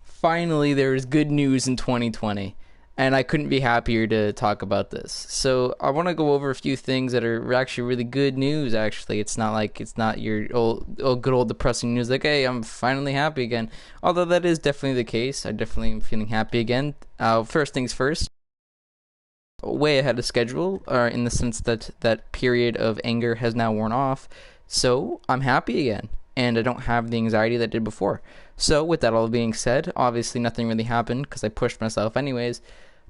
Finally, there is good news in 2020, and I couldn't be happier to talk about this. So I want to go over a few things that are actually really good news. Actually, it's not your good old depressing news like, hey, I'm finally happy again. Although that is definitely the case. I definitely am feeling happy again. First things first, way ahead of schedule, in the sense that that period of anger has now worn off. So I'm happy again, and I don't have the anxiety that I did before. So with that all being said, obviously nothing really happened because I pushed myself anyways,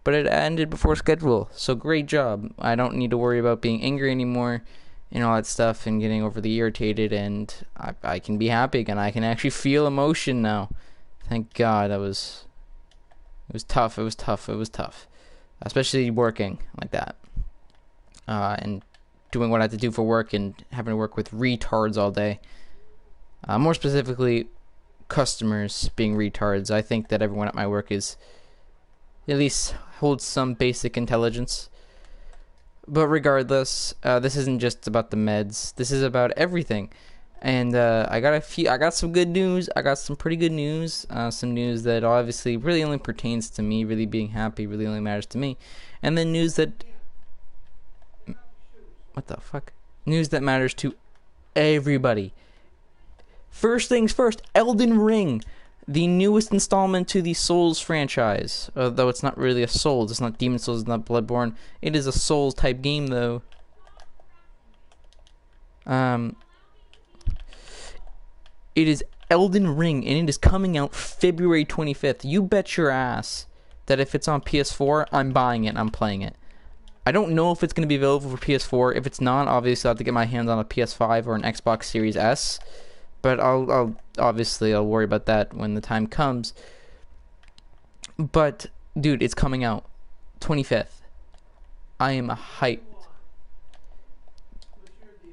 but it ended before schedule. So great job. I don't need to worry about being angry anymore and all that stuff and getting overly irritated, and I can be happy again. I can actually feel emotion now. Thank God. It was tough. It was tough. Especially working like that. And doing what I had to do for work and having to work with retards all day. More specifically, customers being retards. I think that everyone at my work is at least holds some basic intelligence. But regardless, this isn't just about the meds. This is about everything. And I got some good news. I got some pretty good news. Some news that obviously really only pertains to me. Really being happy really only matters to me. And then news that, what the fuck? News that matters to everybody. First things first, Elden Ring, the newest installment to the Souls franchise. Though it's not really a Souls. It's not Demon Souls. It's not Bloodborne. It is a Souls type game though. It is Elden Ring, and it is coming out February 25th. You bet your ass that if it's on PS4, I'm buying it and I'm playing it. I don't know if it's going to be available for PS4. If it's not, obviously I'll have to get my hands on a PS5 or an Xbox Series S. But I'll worry about that when the time comes. But, dude, it's coming out 25th. I am hyped.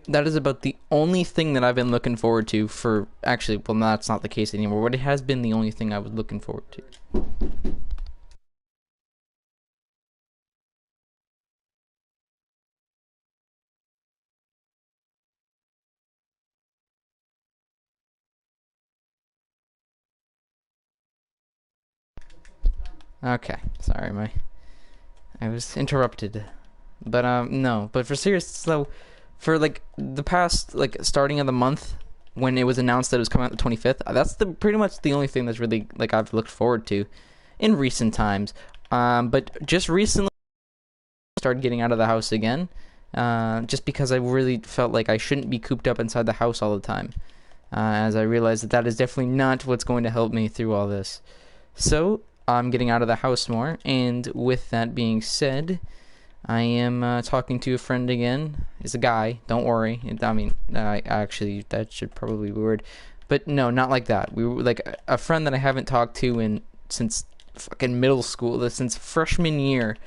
That is about the only thing that I've been looking forward to for, actually, well, that's not the case anymore, but it has been the only thing I was looking forward to. Okay, sorry, I was interrupted. But, no, but for serious, so, for, like, the past, like, starting of the month, when it was announced that it was coming out the 25th, that's pretty much the only thing that's really, like, I've looked forward to in recent times. But just recently, I started getting out of the house again, just because I really felt like I shouldn't be cooped up inside the house all the time, as I realized that is definitely not what's going to help me through all this. So, I'm getting out of the house more, and with that being said, I am talking to a friend again. It's a guy, don't worry. Actually, that should probably be weird. But no, not like that. We were like a friend that I haven't talked to since fucking middle school, since freshman year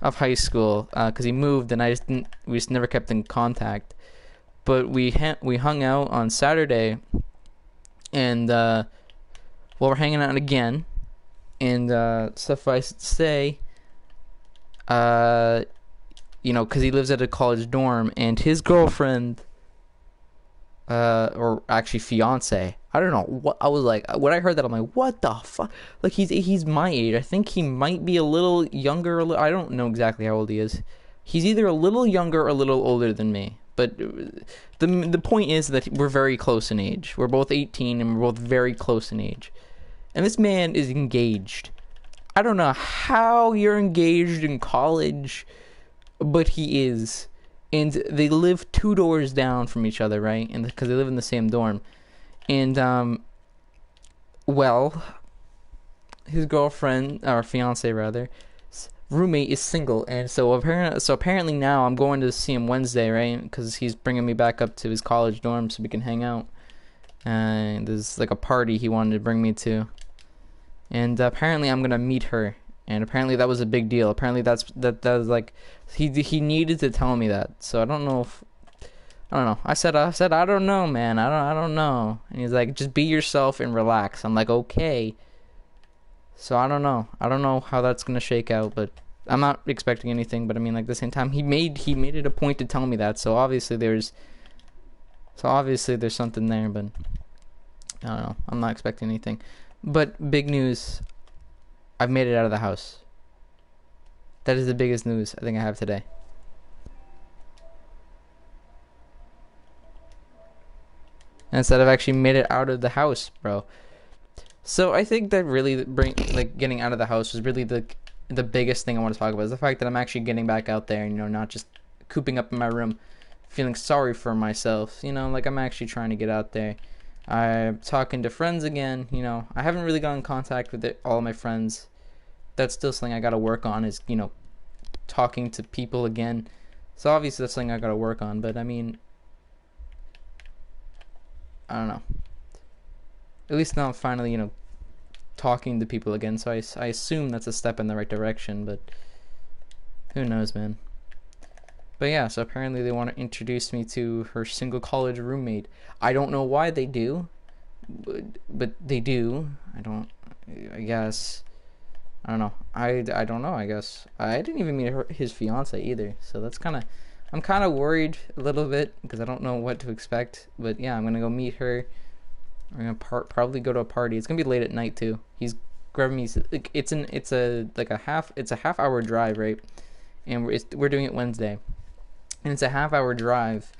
of high school, because he moved and we just never kept in contact. But we hung out on Saturday, and we're hanging out again. And suffice it to say, because he lives at a college dorm, and his girlfriend, or actually fiance, I don't know what I was like. When I heard that, I'm like, what the fuck? Like he's my age. I think he might be a little younger. I don't know exactly how old he is. He's either a little younger or a little older than me. But the point is that we're very close in age. We're both 18, and we're both very close in age. And this man is engaged. I don't know how you're engaged in college, but he is. And they live 2 doors down from each other, right? And because they live in the same dorm. And, well, his girlfriend, or fiance rather, roommate is single. And so apparently now I'm going to see him Wednesday, right? Because he's bringing me back up to his college dorm so we can hang out. And there's like a party he wanted to bring me to. And apparently I'm gonna meet her, and apparently that was a big deal. Apparently that was like he needed to tell me that. So I don't know. I said I don't know, man. I don't know. And he's like, just be yourself and relax. I'm like, okay. So I don't know. I don't know how that's gonna shake out, but I'm not expecting anything. But I mean, like at the same time, he made it a point to tell me that. So obviously there's something there, but I don't know. I'm not expecting anything. But big news, I've made it out of the house. That is the biggest news I think I have today. And instead, I've actually made it out of the house, bro. So I think that really getting out of the house was really the biggest thing I want to talk about, is the fact that I'm actually getting back out there and, not just cooping up in my room, feeling sorry for myself. Like I'm actually trying to get out there. I'm talking to friends again. I haven't really got in contact with all of my friends. That's still something I got to work on, is, talking to people again. So obviously that's something I got to work on, but I mean, I don't know. At least now I'm finally, talking to people again, so I assume that's a step in the right direction, but who knows, man. But yeah, so apparently they want to introduce me to her single college roommate. I don't know why they do, but they do. I guess. I don't know. I don't know, I guess. I didn't even meet his fiance either, so I'm kind of worried a little bit because I don't know what to expect. But yeah, I'm going to go meet her. We're gonna probably go to a party. It's gonna be late at night too. He's grabbing me. It's a half hour drive, right? And we're doing it Wednesday, and it's a half hour drive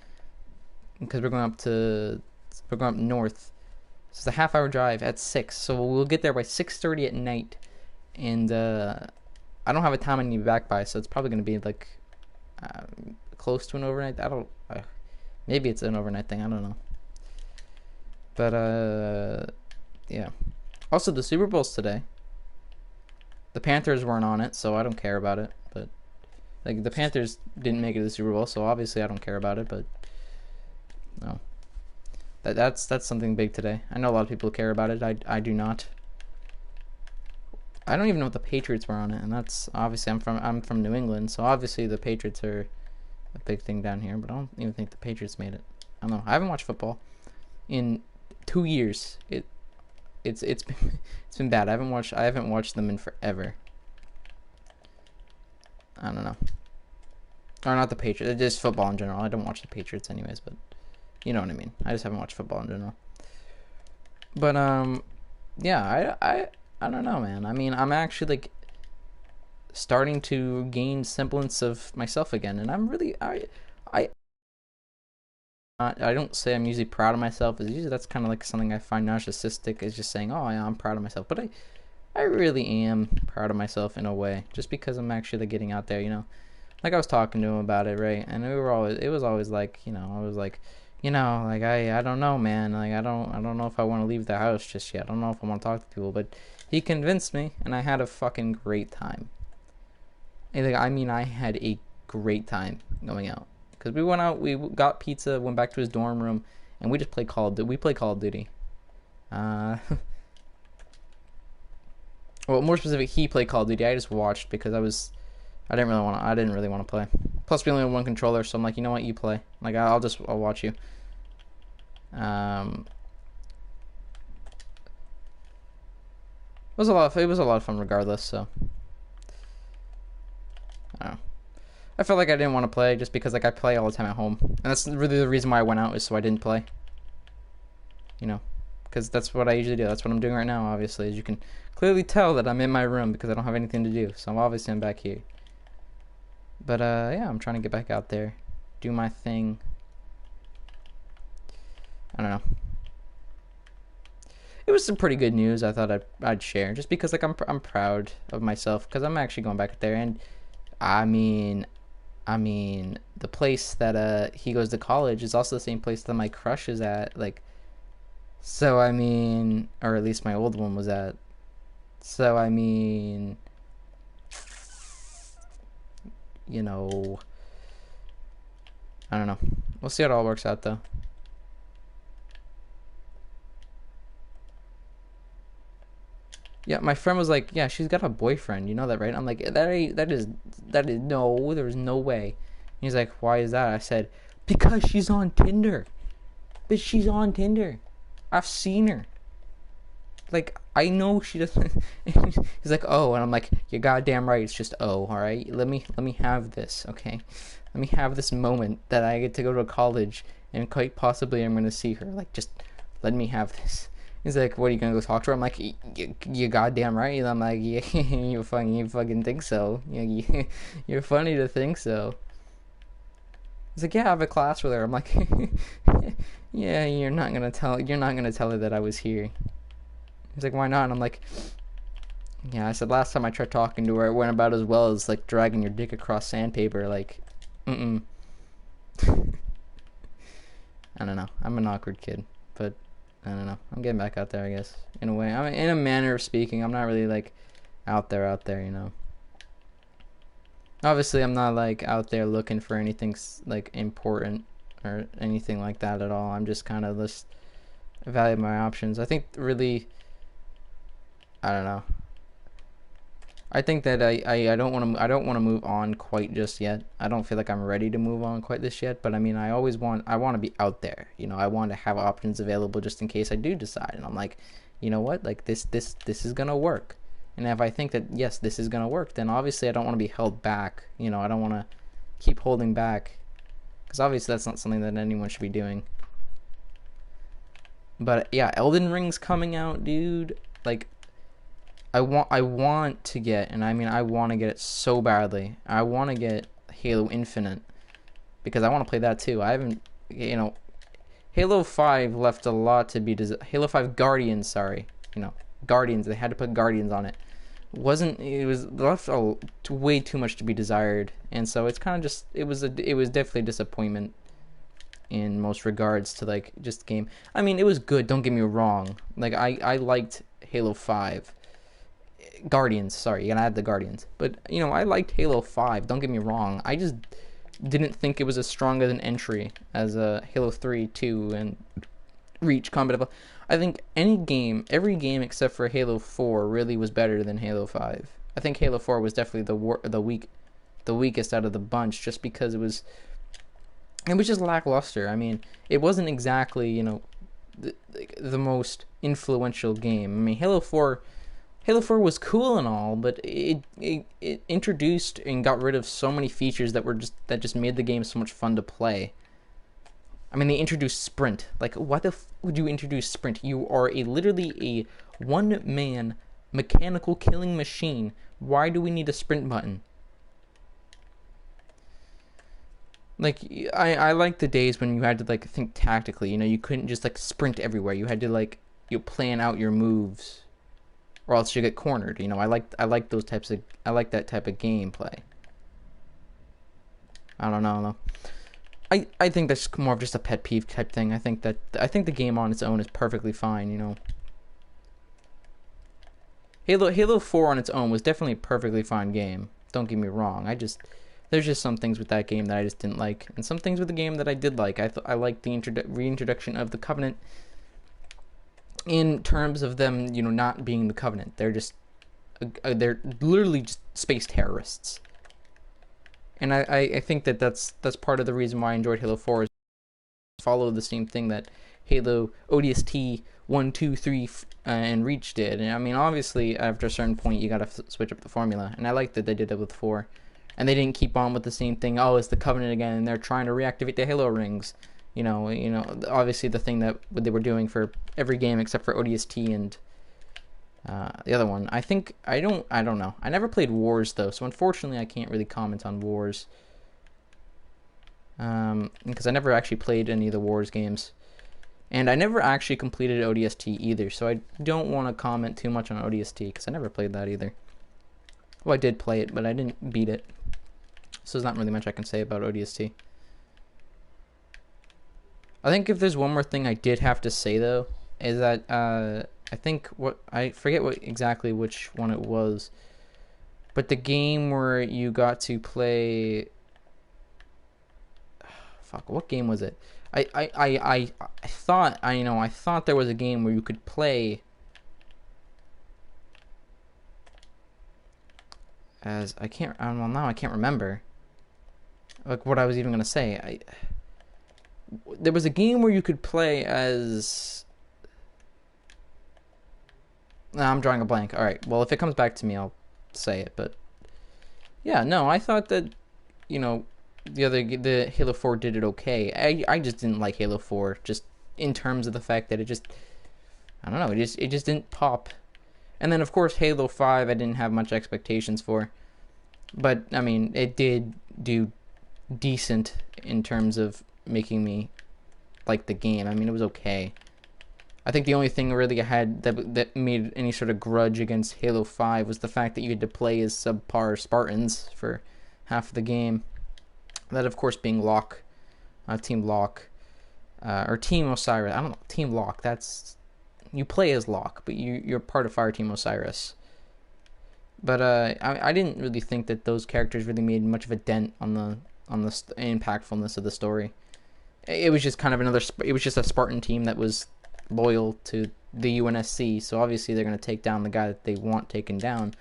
because we're going up north. So it's a half hour drive at 6. So we'll get there by 6:30 at night, and I don't have a time I need to be back by, so it's probably gonna be like close to an overnight. Maybe it's an overnight thing. I don't know. But yeah. Also, the Super Bowl's today. The Panthers weren't on it, so I don't care about it. But like the Panthers didn't make it to the Super Bowl, so obviously I don't care about it. But no, that's something big today. I know a lot of people care about it. I do not. I don't even know if the Patriots were on it, and that's obviously I'm from New England, so obviously the Patriots are a big thing down here. But I don't even think the Patriots made it. I don't know. I haven't watched football in 2 years. It's been bad. I haven't watched them in forever. I don't know. Or not the Patriots. Just football in general. I don't watch the Patriots anyways, but you know what I mean. I just haven't watched football in general. But yeah, I don't know, man. I mean, I'm actually like starting to gain semblance of myself again, and I'm really I don't say I'm usually proud of myself. It's usually that's kind of like something I find narcissistic, is just saying, oh yeah, I'm proud of myself. But I really am proud of myself in a way, just because I'm actually like getting out there, Like I was talking to him about it, right? And it was always like, I was like, like I don't know, man. Like I don't know if I want to leave the house just yet. I don't know if I want to talk to people, but he convinced me, and I had a fucking great time. And like, I mean, I had a great time going out. Because we went out, we got pizza, went back to his dorm room, and we just played Call of Duty. We played Call of Duty. Well, more specific, he played Call of Duty. I just watched because I didn't really want to play. Plus, we only had one controller, so I'm like, you know what, you play. Like, I'll watch you. It was a lot of fun regardless. So, I don't know. I felt like I didn't want to play just because like I play all the time at home, and that's really the reason why I went out, is so I didn't play. Because that's what I usually do. That's what I'm doing right now. Obviously, as you can clearly tell that I'm in my room because I don't have anything to do. So obviously I'm back here. But yeah, I'm trying to get back out there, do my thing. I don't know. It was some pretty good news. I thought I'd share just because like I'm proud of myself because I'm actually going back there, and I mean, the place that he goes to college is also the same place that my crush is at, like, so I mean, or at least my old one was at. So I mean, I don't know. We'll see how it all works out though. Yeah, my friend was like, yeah, she's got a boyfriend. You know that, right? I'm like, that is no, there's no way. And he's like, why is that? I said, because she's on Tinder. But she's on Tinder. I've seen her. Like, I know she doesn't. He's like, oh, and I'm like, you're goddamn right. It's just all right. Let me have this, okay? Let me have this moment that I get to go to college and quite possibly I'm gonna see her. Like, just let me have this. He's like, what, are you gonna go talk to her? I'm like, you goddamn right. And I'm like, yeah, you fucking think so. You're funny to think so. He's like, yeah, I have a class with her. I'm like, yeah, you're not gonna tell her that I was here. He's like, why not? And I'm like, yeah, I said last time I tried talking to her, it went about as well as like dragging your dick across sandpaper. Like, mm-mm. I don't know. I'm an awkward kid, but I don't know. I'm getting back out there, I guess. In a way, I mean, in a manner of speaking, I'm not really like out there, you know. Obviously, I'm not like out there looking for anything like important or anything like that at all. I'm just kind of just evaluating my options. I think really, I don't know. I think that I don't want to move on quite just yet. I don't feel like I'm ready to move on quite this yet, but I mean I want to be out there. You know, I want to have options available just in case I do decide. And I'm like, you know what? Like this is going to work. And if I think that yes, this is going to work, then obviously I don't want to be held back. You know, I don't want to keep holding back cuz obviously that's not something that anyone should be doing. But yeah, Elden Ring's coming out, dude. Like I want to get, and I mean I want to get it so badly. I want to get Halo Infinite because I want to play that too. I haven't, you know, Halo 5 left a lot to be Halo 5 Guardians, sorry. You know, Guardians, they had to put Guardians on it. It was left way too much to be desired. And so it's kind of just it was definitely a disappointment in most regards to like just the game. I mean, it was good, don't get me wrong. Like I liked Halo 5. Guardians, sorry, you gotta add the Guardians. But, you know, I liked Halo 5, don't get me wrong. I just didn't think it was as strong as an entry as Halo 3, 2, and Reach, Combat. I think every game except for Halo 4 really was better than Halo 5. I think Halo 4 was definitely the weakest out of the bunch just because it was just lackluster. I mean, it wasn't exactly, you know, the most influential game. I mean, Halo 4 was cool and all, but it introduced and got rid of so many features that just made the game so much fun to play. I mean, they introduced sprint. Like, what the would you introduce sprint? You are literally a one-man mechanical killing machine. Why do we need a sprint button? Like, I like the days when you had to like think tactically. You know, you couldn't just like sprint everywhere. You had to like plan out your moves, or else you get cornered. You know, I like that type of gameplay. I don't know. I think that's more of just a pet peeve type thing. I think the game on its own is perfectly fine. You know, Halo 4 on its own was definitely a perfectly fine game. Don't get me wrong. There's just some things with that game that I just didn't like, and some things with the game that I did like. I liked the reintroduction of the Covenant. In terms of them, you know, not being the Covenant, they're literally just space terrorists. And I think that's part of the reason why I enjoyed Halo 4 is follow the same thing that Halo ODST 1, 2, 3, and Reach did. And I mean, obviously, after a certain point, you gotta switch up the formula. And I like that they did it with 4. And they didn't keep on with the same thing. Oh, it's the Covenant again, and they're trying to reactivate the Halo rings. You know, obviously the thing that they were doing for every game except for ODST and the other one. I don't know. I never played Wars though, so unfortunately I can't really comment on Wars. Because I never actually played any of the Wars games. And I never actually completed ODST either, so I don't want to comment too much on ODST because I never played that either. Well, I did play it, but I didn't beat it. So there's not really much I can say about ODST. I think if there's one more thing I did have to say though, is that I think I forget exactly which one it was, but the game where you got to play, fuck, what game was it? I thought there was a game where you could play as I can't remember like what I was even gonna say. There was a game where you could play as. Nah, I'm drawing a blank. All right. Well, if it comes back to me, I'll say it. But yeah, no, I thought that, you know, the Halo 4 did it okay. I just didn't like Halo 4, just in terms of the fact that I don't know. It just didn't pop. And then of course Halo 5 I didn't have much expectations for. But I mean, it did do decent in terms of making me like the game. I mean, it was okay. I think the only thing really I had that made any sort of grudge against Halo 5 was the fact that you had to play as subpar Spartans for half of the game. That, of course, being Locke, Team Locke, or Team Osiris. I don't know, Team Locke. That's you play as Locke, but you're part of Fireteam Osiris. But I didn't really think that those characters really made much of a dent on the impactfulness of the story. It was just kind of it was just a Spartan team that was loyal to the UNSC, so obviously they're going to take down the guy that they want taken down.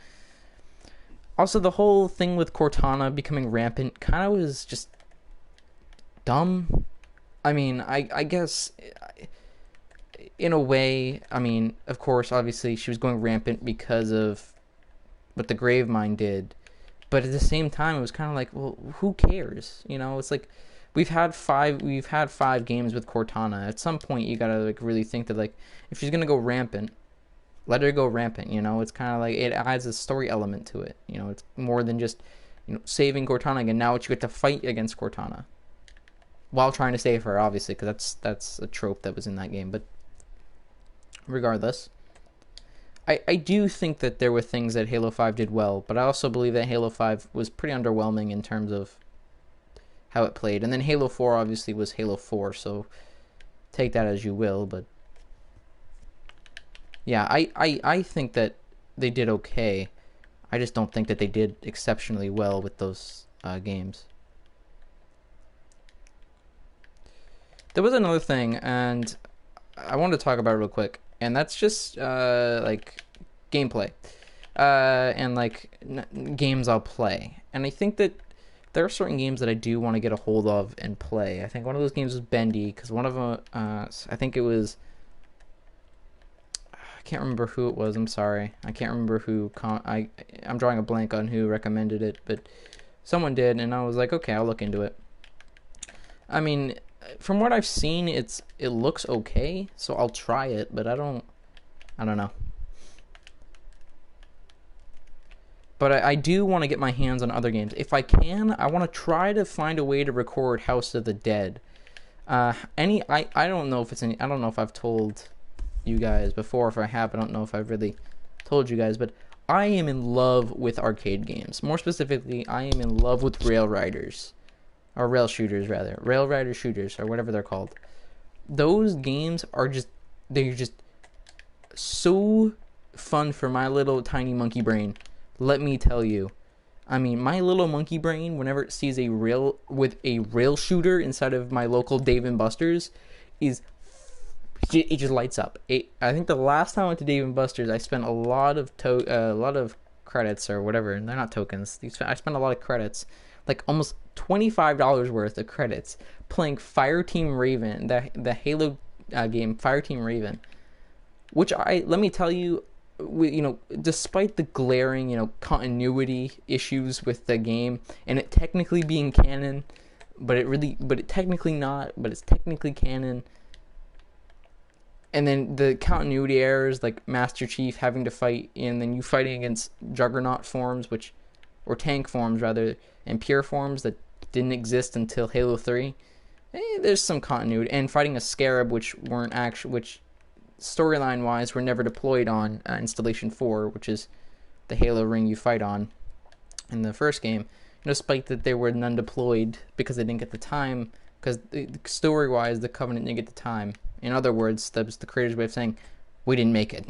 Also, the whole thing with Cortana becoming rampant kind of was just dumb. I mean, I guess in a way, I mean, of course, obviously she was going rampant because of what the Gravemind did, but at the same time, it was kind of like, well, who cares? You know, it's like we've had five games with Cortana. At some point, you gotta like really think that like if she's gonna go rampant, let her go rampant. You know, it's kind of like it adds a story element to it. You know, it's more than just saving Cortana again. Now you get to fight against Cortana while trying to save her, obviously, because that's a trope that was in that game. But regardless, I do think that there were things that Halo 5 did well, but I also believe that Halo 5 was pretty underwhelming in terms of how it played. And then Halo 4 obviously was Halo 4, so take that as you will. But yeah, I think that they did okay. I just don't think that they did exceptionally well with those games. There was another thing, and I wanted to talk about it real quick, and that's just like gameplay and like games I'll play. And I think that there are certain games that I do want to get a hold of and play. I think one of those games was Bendy, because one of them, I think it was, I can't remember who it was. I'm sorry, I can't remember who. I'm drawing a blank on who recommended it, but someone did, and I was like, okay, I'll look into it. I mean, from what I've seen, it looks okay, so I'll try it, but I don't know. But I do want to get my hands on other games. If I can, I want to try to find a way to record House of the Dead. I don't know if it's any. I don't know if I've told you guys before. If I have, I don't know if I've really told you guys. But I am in love with arcade games. More specifically, I am in love with rail riders. Or rail shooters, rather. Rail rider shooters, or whatever they're called. Those games are they're just so fun for my little tiny monkey brain. Let me tell you. I mean, my little monkey brain, whenever it sees a rail shooter inside of my local Dave & Buster's, it just lights up. I think the last time I went to Dave & Buster's, I spent a lot of credits or whatever. They're not tokens. I spent a lot of credits, like almost $25 worth of credits, playing Fireteam Raven, the Halo game, Fireteam Raven, which let me tell you, despite the glaring, continuity issues with the game, and it technically being canon, but it's technically canon, and then the continuity errors, like Master Chief having to fight, and then you fighting against Juggernaut forms, or tank forms rather, and pure forms that didn't exist until Halo 3. There's some continuity, and fighting a Scarab, which storyline wise were never deployed on Installation 4, which is the Halo ring you fight on in the first game, despite that there were none deployed because they didn't get the time, because story wise the Covenant didn't get the time. In other words, that was the creators' way of saying we didn't make it.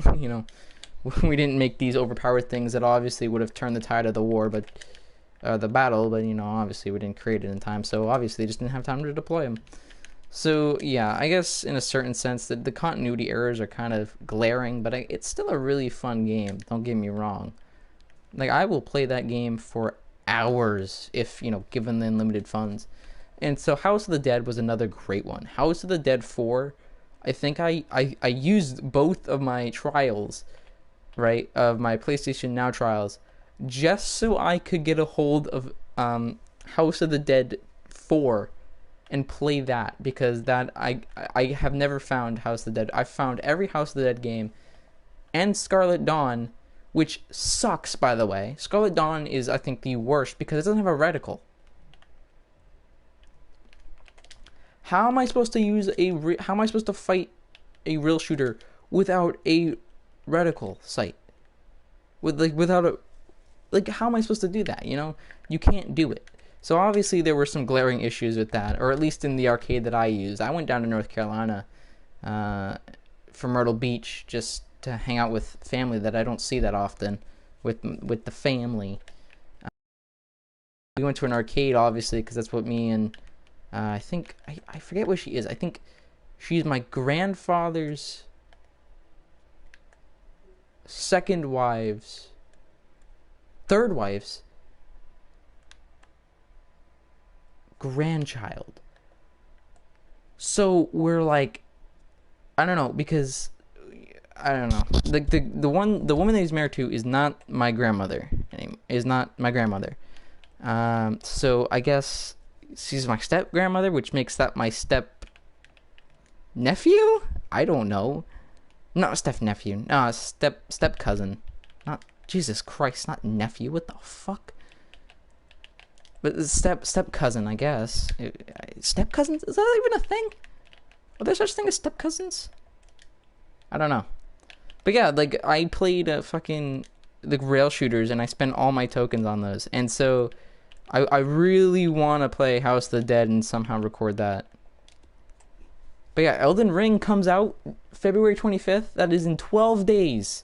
We didn't make these overpowered things that obviously would have turned the tide of the war, but the battle, but obviously we didn't create it in time, so obviously they just didn't have time to deploy them. So yeah, I guess in a certain sense that the continuity errors are kind of glaring, but it's still a really fun game. Don't get me wrong. Like, I will play that game for hours if given the unlimited funds. And so House of the Dead was another great one. House of the Dead 4, I think I used both of my trials, right, of my PlayStation Now trials, just so I could get a hold of House of the Dead 4 and play that, because that I have never found House of the Dead. I've found every House of the Dead game and Scarlet Dawn, which sucks, by the way. Scarlet Dawn is, I think, the worst because it doesn't have a reticle. How am I supposed to how am I supposed to fight a real shooter without a reticle sight? Without a, how am I supposed to do that? You can't do it. So obviously there were some glaring issues with that, or at least in the arcade that I used. I went down to North Carolina for Myrtle Beach just to hang out with family that I don't see that often with the family. We went to an arcade, obviously, because that's what me and I think I forget where she is. I think she's my grandfather's third wife's grandchild. So we're like, I don't know, because I don't know. The woman that he's married to is not my grandmother. So I guess she's my step grandmother, which makes that my step nephew. I don't know. Not step nephew. No, step cousin. Not Jesus Christ. Not nephew. What the fuck? But step cousin, I guess. Step cousins? Is that even a thing? Are there such thing as step cousins? I don't know. But yeah, I played the rail shooters, and I spent all my tokens on those. And so I really want to play House of the Dead and somehow record that. But yeah, Elden Ring comes out February 25th. That is in 12 days.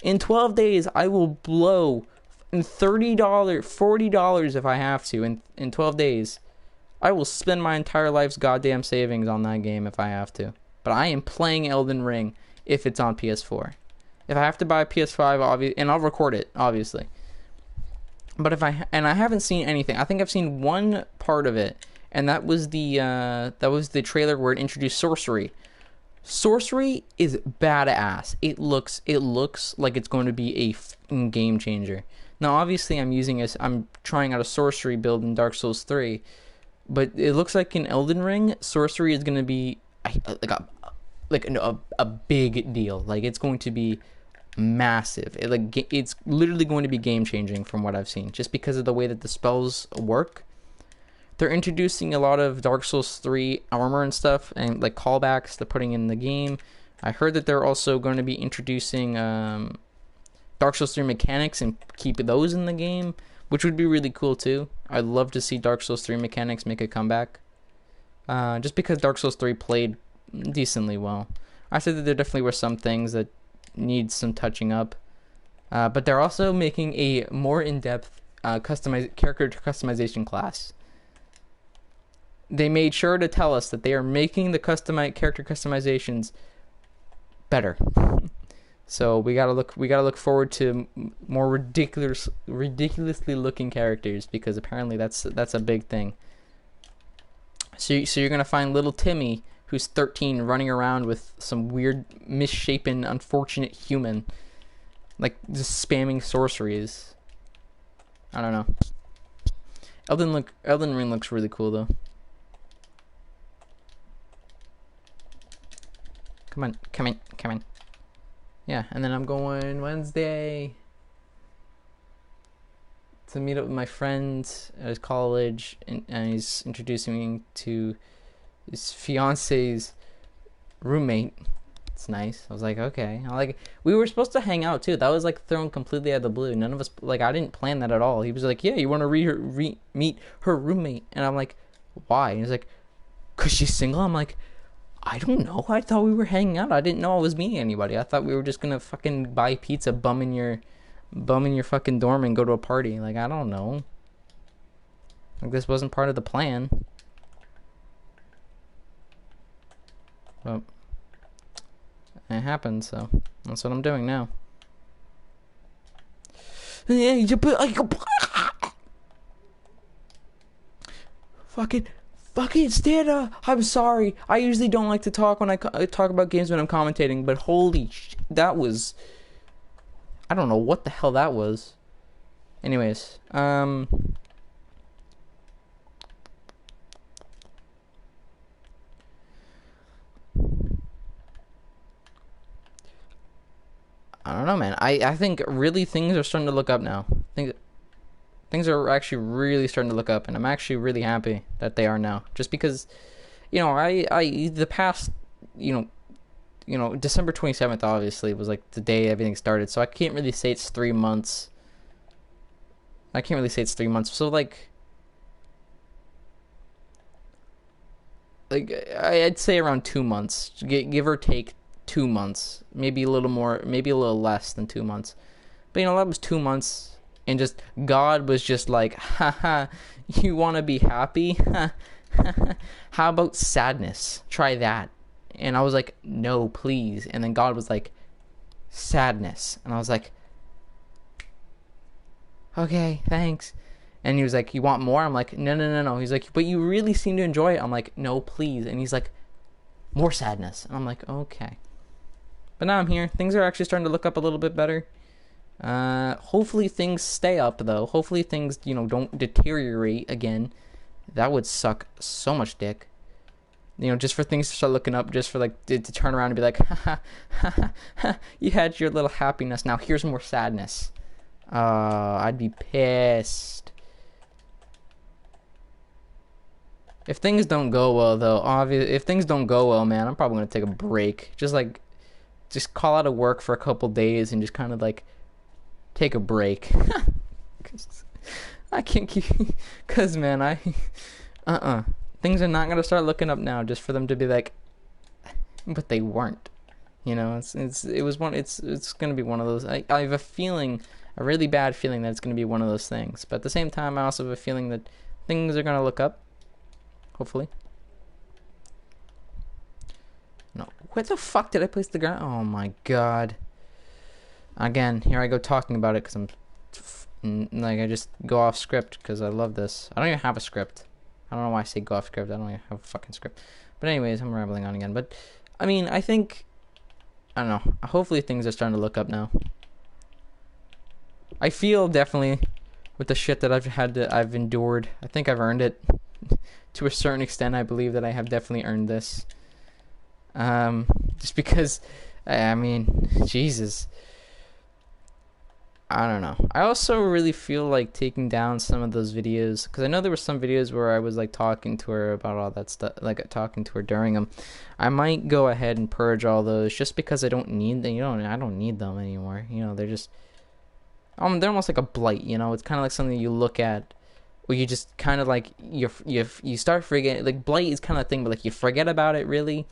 In 12 days, I will blow $30, $40 if I have to. In 12 days, I will spend my entire life's goddamn savings on that game if I have to. But I am playing Elden Ring if it's on PS4. If I have to buy a PS5, and I'll record it, obviously. But I haven't seen anything. I think I've seen one part of it, and that was the trailer where it introduced sorcery. Sorcery is badass. It looks like it's going to be a game changer. Now, obviously, I'm trying out a sorcery build in Dark Souls 3, but it looks like in Elden Ring, sorcery is going to be a big deal. It's going to be massive. It's literally going to be game changing from what I've seen, just because of the way that the spells work. They're introducing a lot of Dark Souls 3 armor and stuff, and callbacks they're putting in the game. I heard that they're also going to be introducing Dark Souls 3 mechanics and keep those in the game, which would be really cool too. I'd love to see Dark Souls 3 mechanics make a comeback, just because Dark Souls 3 played decently well. I said that there definitely were some things that need some touching up, but they're also making a more in-depth character customization class. They made sure to tell us that they are making the character customizations better. So we gotta look forward to more ridiculously looking characters, because apparently that's a big thing. So you're gonna find little Timmy, who's 13, running around with some weird, misshapen, unfortunate human, just spamming sorceries. I don't know. Elden Ring looks really cool though. Come on. Yeah, and then I'm going Wednesday to meet up with my friend at his college, and he's introducing me to his fiance's roommate. It's nice. I was like, okay. We were supposed to hang out too. That was thrown completely out of the blue. None of us, I didn't plan that at all. He was like, yeah, you want to meet her roommate? And I'm like, why? And he's like, cause she's single. I'm like, I don't know. I thought we were hanging out. I didn't know I was meeting anybody. I thought we were just gonna fucking buy pizza, bum in your fucking dorm, and go to a party. I don't know. This wasn't part of the plan. But it happened, so that's what I'm doing now. Fucking stand. I'm sorry. I usually don't like to talk when I talk about games when I'm commentating, but holy shit, that was, I don't know what the hell that was. Anyways, I don't know, man. I think really things are starting to look up now. Things are actually really starting to look up, and I'm actually really happy that they are now. Just because, the past, you know, December 27th obviously was like the day everything started. So I can't really say it's 3 months. So I'd say around 2 months, give or take 2 months, maybe a little more, maybe a little less than 2 months. But that was 2 months, and just God was just like, haha, you want to be happy? How about sadness? Try that. And I was like, no, please. And then God was like, sadness. And I was like, okay, thanks. And he was like, you want more? I'm like, no. He's like, but you really seem to enjoy it. I'm like, no, please. And he's like, more sadness. And I'm like, okay. But now I'm here. Things are actually starting to look up a little bit better. Hopefully things stay up, though. Hopefully things, don't deteriorate again. That would suck so much dick. Just for things to start looking up, just for like to turn around and be like, you had your little happiness. Now here's more sadness. I'd be pissed. If things don't go well, though, if things don't go well, man, I'm probably gonna take a break. Just call out of work for a couple days and just kind of like take a break. Cause I can't keep, cause man, things are not gonna start looking up now just for them to be like, but they weren't. It's gonna be one of those. I have a really bad feeling that it's gonna be one of those things. But at the same time, I also have a feeling that things are gonna look up. Hopefully. No, where the fuck did I place the ground? Oh my god. Again, here I go talking about it because I just go off script because I love this. I don't even have a script. I don't know why I say go off script. I don't even have a fucking script. But anyways, I'm rambling on again. But, I don't know. Hopefully things are starting to look up now. I feel definitely with the shit that I've endured, I think I've earned it. To a certain extent, I believe that I have definitely earned this. Just because, Jesus. I don't know. I also really feel like taking down some of those videos, because I know there were some videos where I was like talking to her about all that stuff, like talking to her during them. I might go ahead and purge all those just because I don't need them. I don't need them anymore. They're just, they're almost like a blight. It's kind of like something you look at, where you just kind of like you start forgetting. Like blight is kind of a thing, but like you forget about it really.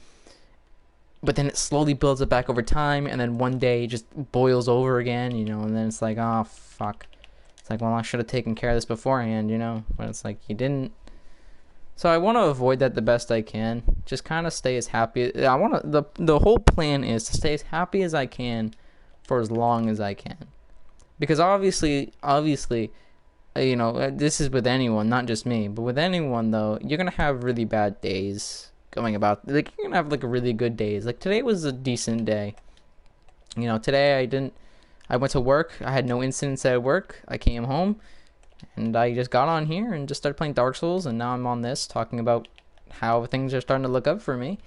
But then it slowly builds up back over time, and then one day it just boils over again, and then it's like, oh, fuck. It's like, well, I should have taken care of this beforehand, but it's like, you didn't. So I want to avoid that the best I can. Just kind of stay as happy. The whole plan is to stay as happy as I can for as long as I can. Because obviously, this is with anyone, not just me, but with anyone, though, you're going to have really bad days. Going about, like, you're gonna have like really good days. Like today was a decent day. Today I went to work. I had no incidents at work. I came home and I just got on here and just started playing Dark Souls, and now I'm on this talking about how things are starting to look up for me.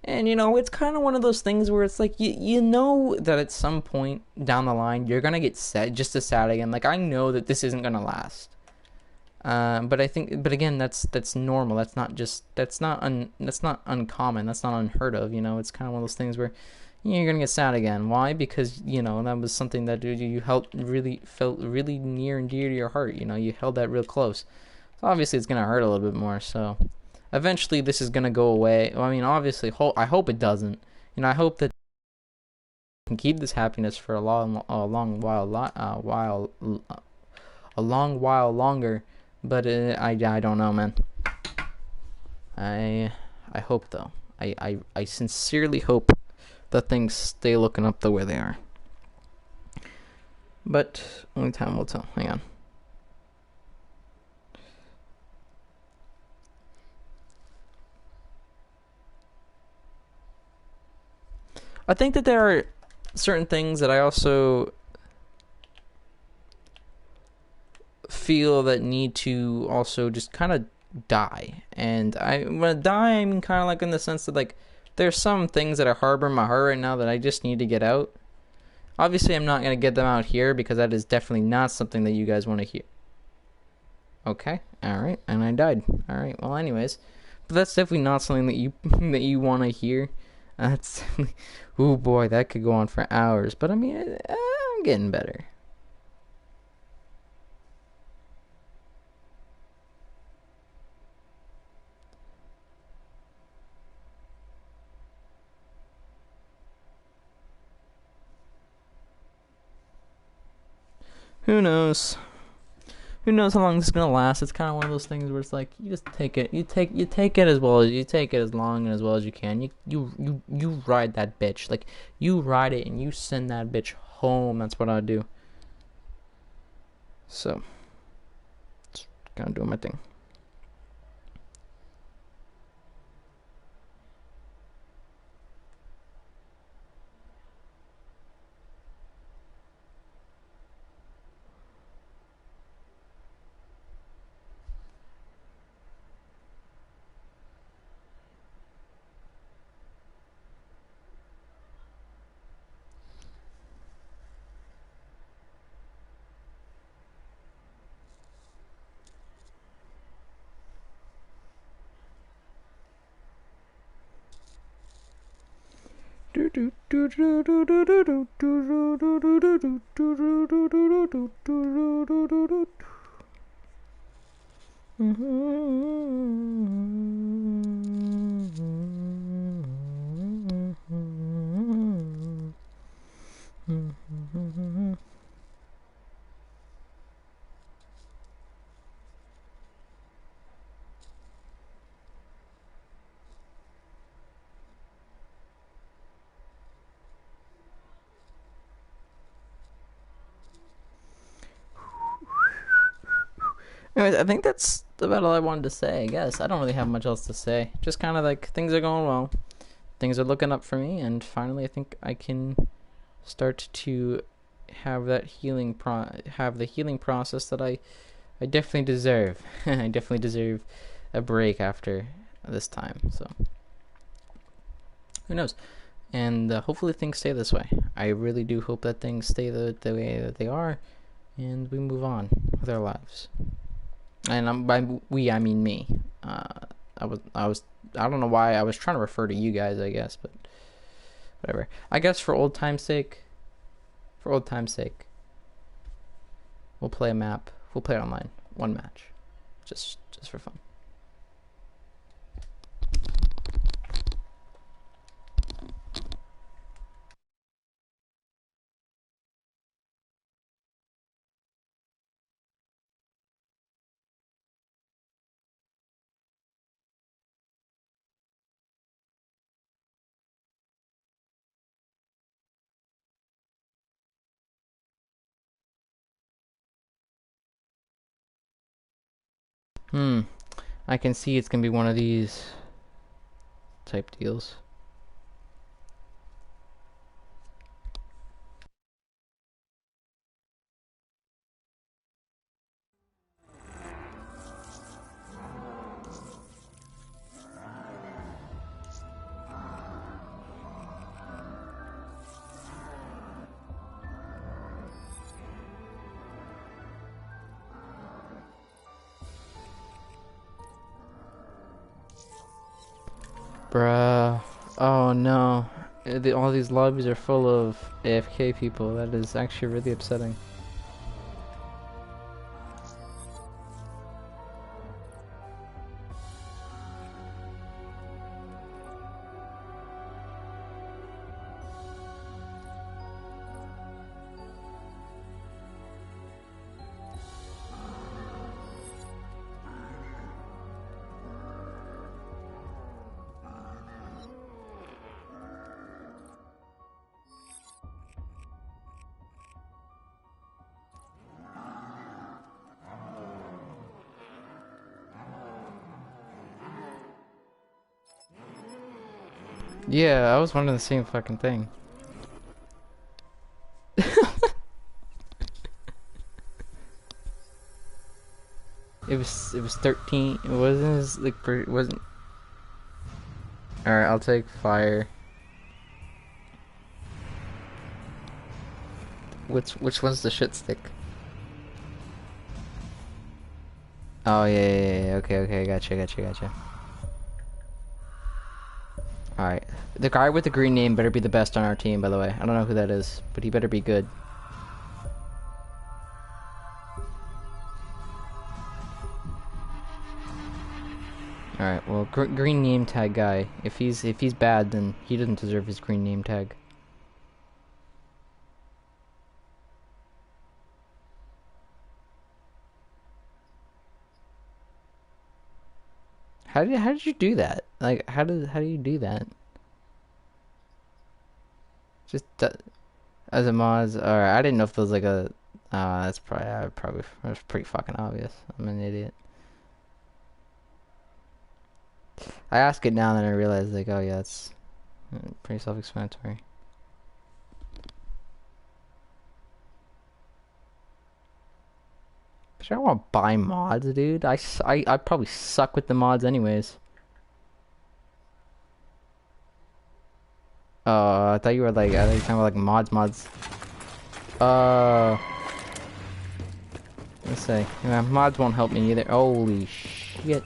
And it's kind of one of those things where it's like you know that at some point down the line you're gonna get sad, just as sad again. Like I know that this isn't gonna last. But again, that's normal. That's not uncommon. That's not unheard of. It's kind of one of those things where you're gonna get sad again. Why? Because that was something that you felt really near and dear to your heart. You held that real close. So obviously, it's gonna hurt a little bit more. So eventually, this is gonna go away. Well, obviously, I hope it doesn't. I hope that I can keep this happiness for a long while longer. But I don't know, man. I hope though. I sincerely hope that things stay looking up the way they are. But only time will tell. Hang on. I think that there are certain things that I also feel that need to also just kind of die. And when I die, I mean kind of like in the sense that like there's some things that I harbor in my heart right now that I just need to get out. Obviously, I'm not going to get them out here because that is definitely not something that you guys want to hear. Okay, alright, and I died. Alright, well anyways. But that's definitely not something that you want to hear. That's... oh boy, that could go on for hours. But I mean, I'm getting better. Who knows? Who knows how long this is gonna last? It's kind of one of those things where it's like you just take it, you take it as well as you take it as long and as well as you can. You ride that bitch, like you ride it and you send that bitch home. That's what I do. So, just kind of doing my thing. Anyways, I think that's about all I wanted to say, I guess. I don't really have much else to say. Just kind of like, things are going well. Things are looking up for me, and finally I think I can start to have that have the healing process that I definitely deserve. I definitely deserve a break after this time, so who knows? And hopefully things stay this way. I really do hope that things stay the way that they are, and we move on with our lives. And by we, I mean me. I don't know why I was trying to refer to you guys, I guess, but whatever. I guess for old time's sake, we'll play a map. We'll play online, one match, just for fun. I can see it's gonna be one of these type deals. Bruh. Oh no. All these lobbies are full of AFK people. That is actually really upsetting. Yeah, I was wondering the same fucking thing. It was 13. It wasn't as like it wasn't. All right, I'll take fire. Which one's the shit stick? Oh yeah. Okay. Gotcha. All right. The guy with the green name better be the best on our team. By the way, I don't know who that is, but he better be good. All right. Well, green name tag guy. If he's bad, then he doesn't deserve his green name tag. How did you do that? Like, how do you do that? Just as a mods, or I didn't know if there was like a. That's that's pretty fucking obvious. I'm an idiot. I ask it now, and then I realize like, oh yeah, it's pretty self-explanatory. Sure, I want to buy mods, dude. I probably suck with the mods anyways. I thought you were like, I thought you were talking about like mods. Let's say, yeah, mods won't help me either. Holy shit.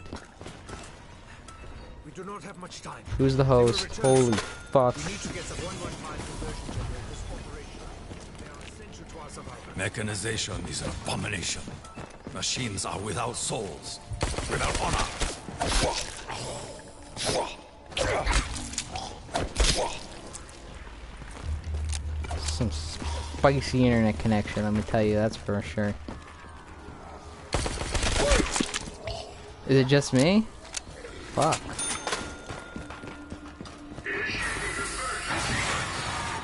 We do not have much time. Who's the host? Holy fuck. We need to get some 115 conversion generators operational. They are essential to our survival. Mechanization is an abomination. Machines are without souls, without honor. Some spicy internet connection, let me tell you, that's for sure. Is it just me? Fuck.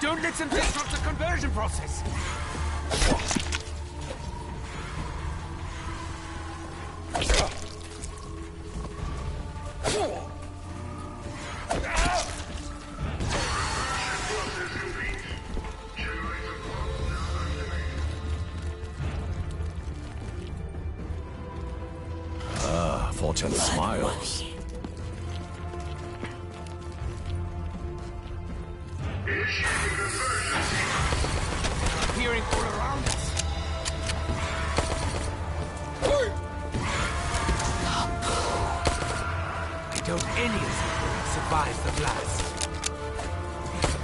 Don't let them disrupt the conversion process. Fortune smiles. Appearing all around us. I doubt any of them will survive the blast.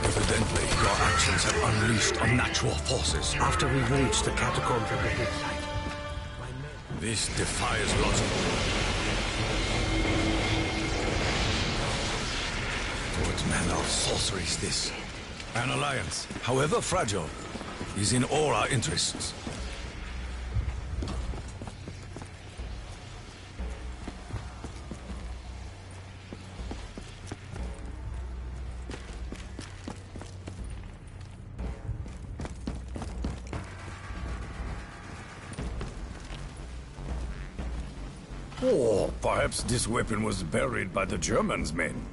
Evidently, your actions have unleashed unnatural forces. After we reach the catacombs of the Hillside, This defies logic. What manner of sorcery is this? An alliance, however fragile, is in all our interests. Or perhaps this weapon was buried by the Germans' men.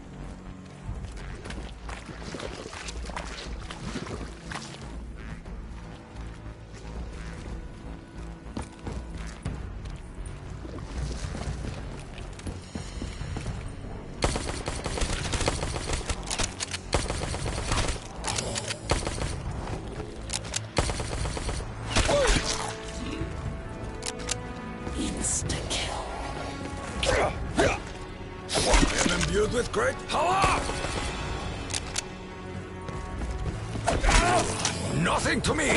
With great power! Nothing to me!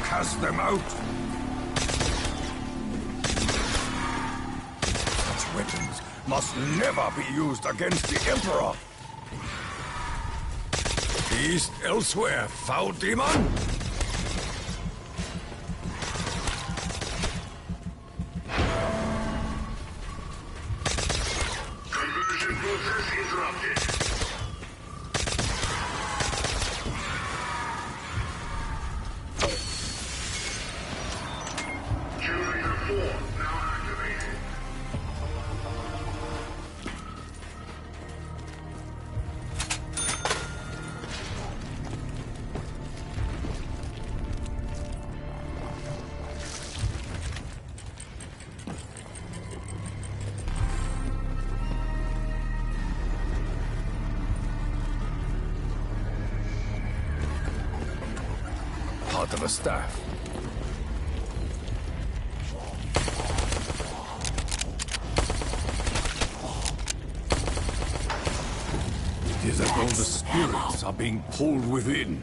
Cast them out. Such weapons must never be used against the Emperor. East elsewhere, foul demon. Conversion process interrupted. out of a staff. It is as though the spirits are being pulled within.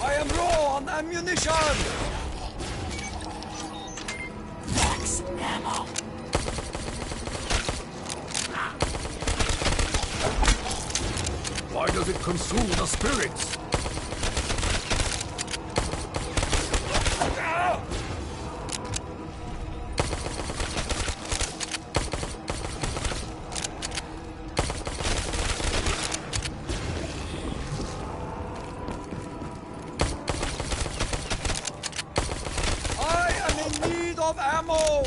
I am low on ammunition! Max ammo. Why does it consume the spirits? I am in need of ammo!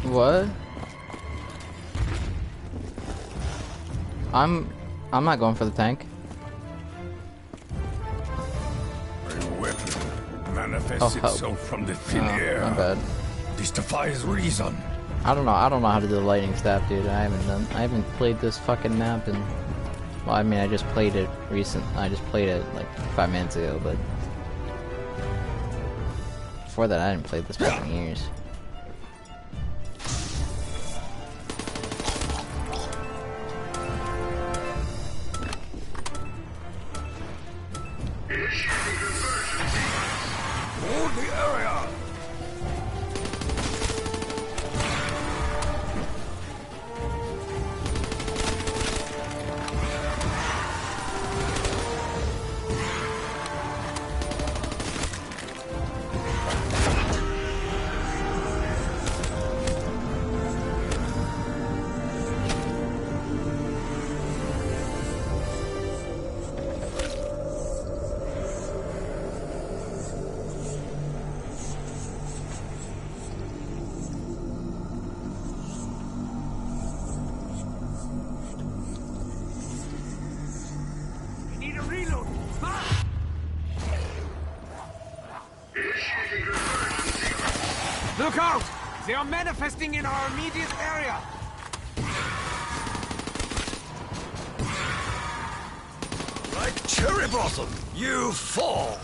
What? I'm not going for the tank. A weapon manifests help. itself from the thin Oh, air. my bad. This defies reason. I don't know how to do the lightning staff, dude. I haven't played this fucking map in, well, I mean, I just played it I just played it like 5 minutes ago, but before that I didn't play this map in years. Hold the area! I need a reload! Ah! Initiating emergency. Look out! They are manifesting in our immediate area! Like cherry blossom, you fall!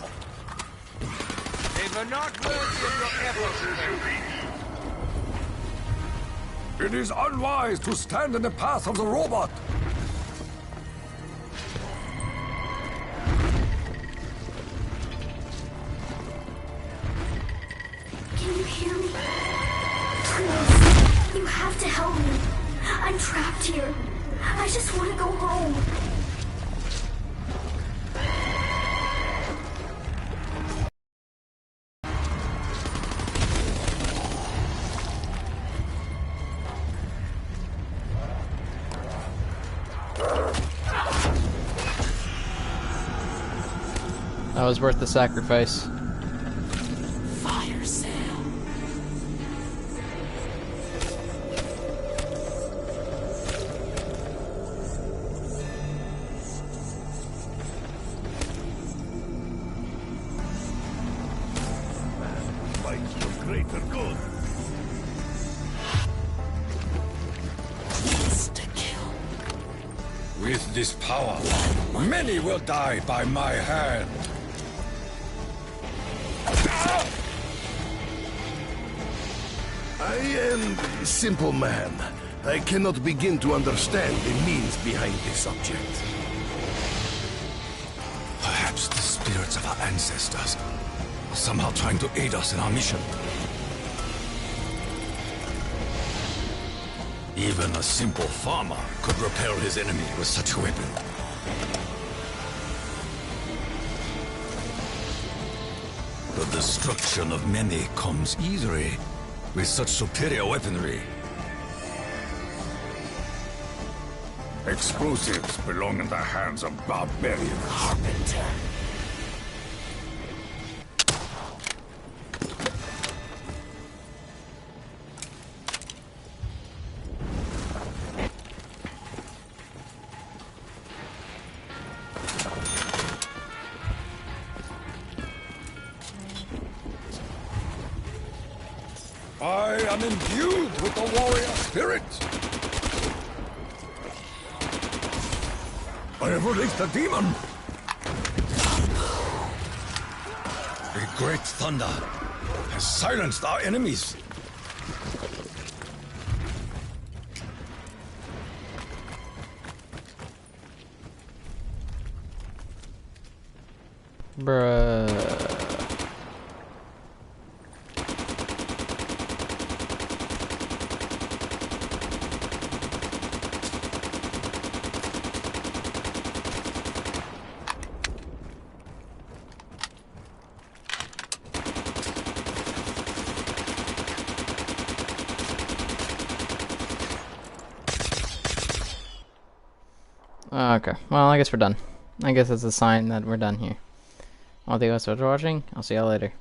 They were not worthy of your efforts. It is unwise to stand in the path of the robot! Can you hear me? Please, you have to help me. I'm trapped here. I just want to go home. That was worth the sacrifice. Fire sale. Fights for greater good. Insta-kill. With this power, many will die by my hand. I am a simple man. I cannot begin to understand the means behind this object. Perhaps the spirits of our ancestors are somehow trying to aid us in our mission. Even a simple farmer could repel his enemy with such a weapon. The destruction of many comes easily with such superior weaponry. Explosives belong in the hands of barbarian carpenter. I am imbued with the warrior spirit. I have released the demon. A great thunder has silenced our enemies. Bruh. Okay, well, I guess we're done. I guess that's a sign that we're done here. Well, thank you guys for watching. I'll see y'all later.